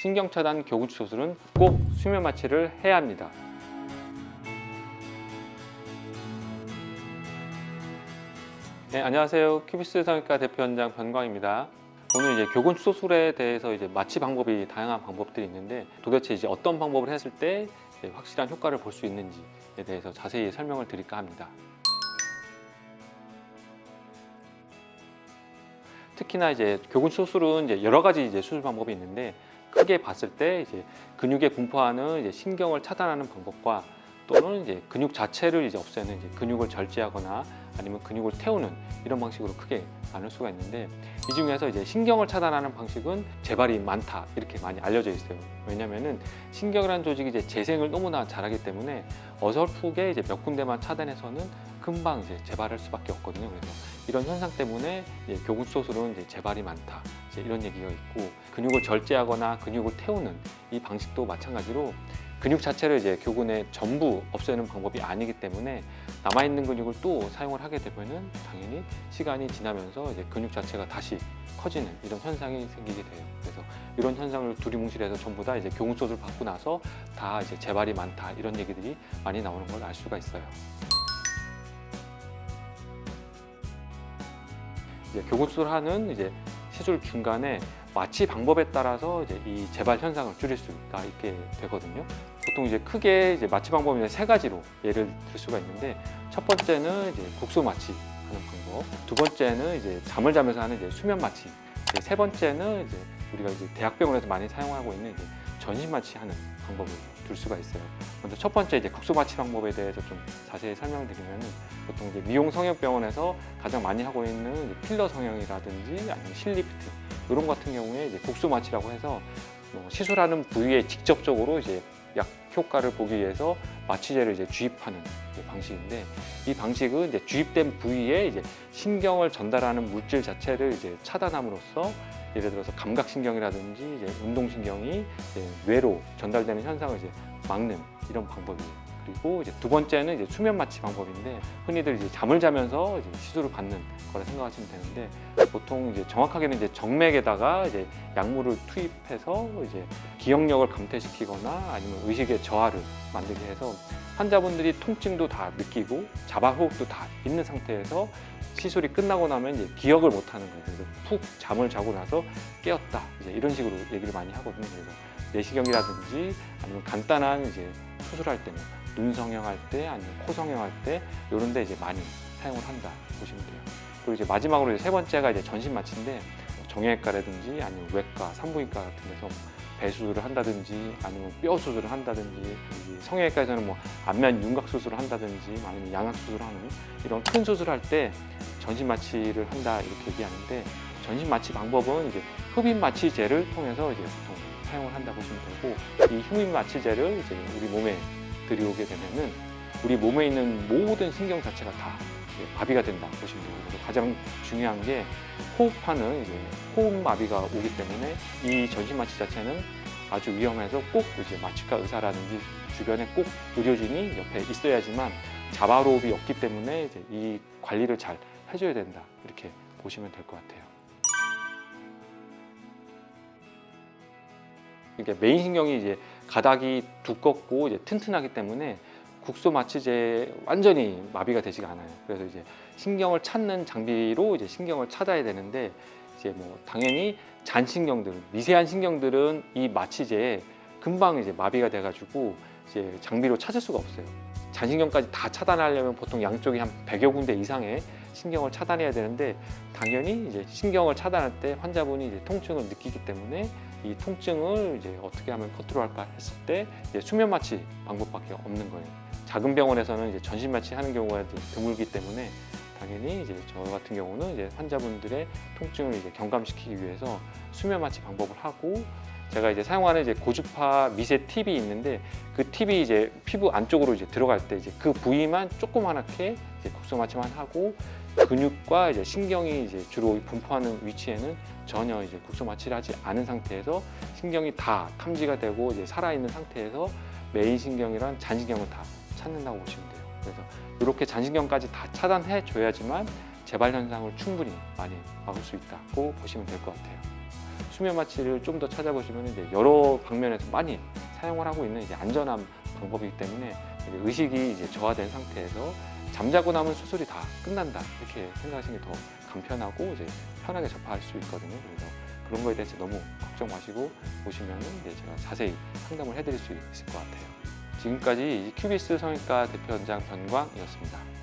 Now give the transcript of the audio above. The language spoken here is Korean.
신경차단 교구치 수술은 꼭 수면 마취를 해야 합니다. 네, 안녕하세요. 큐비스 성형외과 대표원장 변광입니다. 오늘 이제 교근 수술에 대해서 이제 마취 방법이 다양한 방법들이 있는데 도대체 이제 어떤 방법을 했을 때 확실한 효과를 볼 수 있는지에 대해서 자세히 설명을 드릴까 합니다. 특히나 이제 교근 수술은 이제 여러 가지 이제 수술 방법이 있는데 크게 봤을 때 이제 근육에 분포하는 이제 신경을 차단하는 방법과 또는 이제 근육 자체를 이제 없애는 이제 근육을 절제하거나 아니면 근육을 태우는 이런 방식으로 크게 나눌 수가 있는데 이 중에서 이제 신경을 차단하는 방식은 재발이 많다 이렇게 많이 알려져 있어요. 왜냐면은 신경이라는 조직이 이제 재생을 너무나 잘하기 때문에 어설프게 이제 몇 군데만 차단해서는 금방 이제 재발할 수밖에 없거든요. 그래서 이런 현상 때문에 이제 교근 수술은 이제 재발이 많다 이제 이런 얘기가 있고 근육을 절제하거나 근육을 태우는 이 방식도 마찬가지로 근육 자체를 이제 교근에 전부 없애는 방법이 아니기 때문에 남아있는 근육을 또 사용을 하게 되면은 당연히 시간이 지나면서 이제 근육 자체가 다시 커지는 이런 현상이 생기게 돼요. 그래서 이런 현상을 두리뭉실해서 전부 다 이제 교근 수술 받고 나서 다 이제 재발이 많다 이런 얘기들이 많이 나오는 걸 알 수가 있어요. 이제 교근 수술하는 이제 시술 중간에 마취 방법에 따라서 이제 이 재발 현상을 줄일 수가 있게 되거든요. 보통 이제 크게 이제 마취 방법은 세 가지로 예를 들 수가 있는데 첫 번째는 이제 국소 마취 하는 방법, 두 번째는 이제 잠을 자면서 하는 이제 수면 마취, 세 번째는 이제 우리가 이제 대학병원에서 많이 사용하고 있는 이제 전신 마취 하는 방법을 둘 수가 있어요. 먼저 첫 번째 이제 국소 마취 방법에 대해서 좀 자세히 설명을 드리면은 보통 이제 미용 성형병원에서 가장 많이 하고 있는 이제 필러 성형이라든지 아니면 실리프트 이런 같은 경우에 이제 국소 마취라고 해서 시술하는 부위에 직접적으로 이제 약 효과를 보기 위해서 마취제를 이제 주입하는 방식인데 이 방식은 이제 주입된 부위에 이제 신경을 전달하는 물질 자체를 이제 차단함으로써 예를 들어서 감각신경이라든지 이제 운동신경이 이제 뇌로 전달되는 현상을 이제 막는 이런 방법이에요. 그리고 이제 두 번째는 이제 수면 마취 방법인데 흔히들 이제 잠을 자면서 이제 시술을 받는 거라 생각하시면 되는데 보통 이제 정확하게는 이제 정맥에다가 이제 약물을 투입해서 이제 기억력을 감퇴시키거나 아니면 의식의 저하를 만들게 해서 환자분들이 통증도 다 느끼고 자발호흡도 다 있는 상태에서 시술이 끝나고 나면 이제 기억을 못 하는 거예요. 그래서 푹 잠을 자고 나서 깨었다. 이제 이런 식으로 얘기를 많이 하거든요. 그래서 내시경이라든지 아니면 간단한 이제 수술할 때는 눈 성형할 때 아니면 코 성형할 때 이런 데 이제 많이 사용을 한다 보시면 돼요. 그리고 이제 마지막으로 이제 세 번째가 이제 전신 마취인데 정형외과라든지 아니면 외과, 산부인과 같은 데서 배 수술을 한다든지 아니면 뼈 수술을 한다든지 성형외과에서는 뭐 안면 윤곽 수술을 한다든지 아니면 양악 수술을 하는 이런 큰 수술할 때 전신 마취를 한다 이렇게 얘기하는데 전신 마취 방법은 이제 흡입 마취제를 통해서 이제 보통 사용을 한다 보시면 되고 이 흡입 마취제를 이제 우리 몸에 들여오게 되면은 우리 몸에 있는 모든 신경 자체가 다 마비가 된다 보시면 되고 그래서 가장 중요한 게 호흡하는 이제 호흡 마비가 오기 때문에 이 전신 마취 자체는 아주 위험해서 꼭 이제 마취과 의사라든지 주변에 꼭 의료진이 옆에 있어야지만 자발호흡이 없기 때문에 이제 이 관리를 잘 해줘야 된다 이렇게 보시면 될 것 같아요. 이게 메인 신경이 이제 가닥이 두껍고 이제 튼튼하기 때문에 국소 마취제 완전히 마비가 되지가 않아요. 그래서 이제 신경을 찾는 장비로 이제 신경을 찾아야 되는데 이제 뭐 당연히 잔신경들, 미세한 신경들은 이 마취제에 금방 이제 마비가 돼가지고 이제 장비로 찾을 수가 없어요. 잔신경까지 다 차단하려면 보통 양쪽이 한 100여 군데 이상의 신경을 차단해야 되는데 당연히 이제 신경을 차단할 때 환자분이 이제 통증을 느끼기 때문에 이 통증을 이제 어떻게 하면 컨트롤할까 했을 때 이제 수면 마취 방법밖에 없는 거예요. 작은 병원에서는 이제 전신 마취 하는 경우가 드물기 때문에 당연히 이제 저 같은 경우는 이제 환자분들의 통증을 이제 경감시키기 위해서 수면 마취 방법을 하고 제가 이제 사용하는 이제 고주파 미세 팁이 있는데 그 팁이 이제 피부 안쪽으로 이제 들어갈 때 이제 그 부위만 조그맣게 이제 국소 마취만 하고 근육과 이제 신경이 이제 주로 분포하는 위치에는 전혀 이제 국소 마취를 하지 않은 상태에서 신경이 다 탐지가 되고 이제 살아있는 상태에서 메인 신경이랑 잔신경을 다 찾는다고 보시면 돼요. 그래서 이렇게 잔신경까지 다 차단해 줘야지만 재발 현상을 충분히 많이 막을 수 있다고 보시면 될 것 같아요. 수면 마취를 좀 더 찾아보시면 이제 여러 방면에서 많이 사용을 하고 있는 이제 안전한 방법이기 때문에 이제 의식이 이제 저하된 상태에서 잠자고 나면 수술이 다 끝난다 이렇게 생각하시는 게 더 간편하고 이제 편하게 접할 수 있거든요. 그래서 그런 거에 대해서 너무 걱정 마시고 오시면은 이제 제가 자세히 상담을 해드릴 수 있을 것 같아요. 지금까지 큐비스 성형외과 대표원장 변광이었습니다.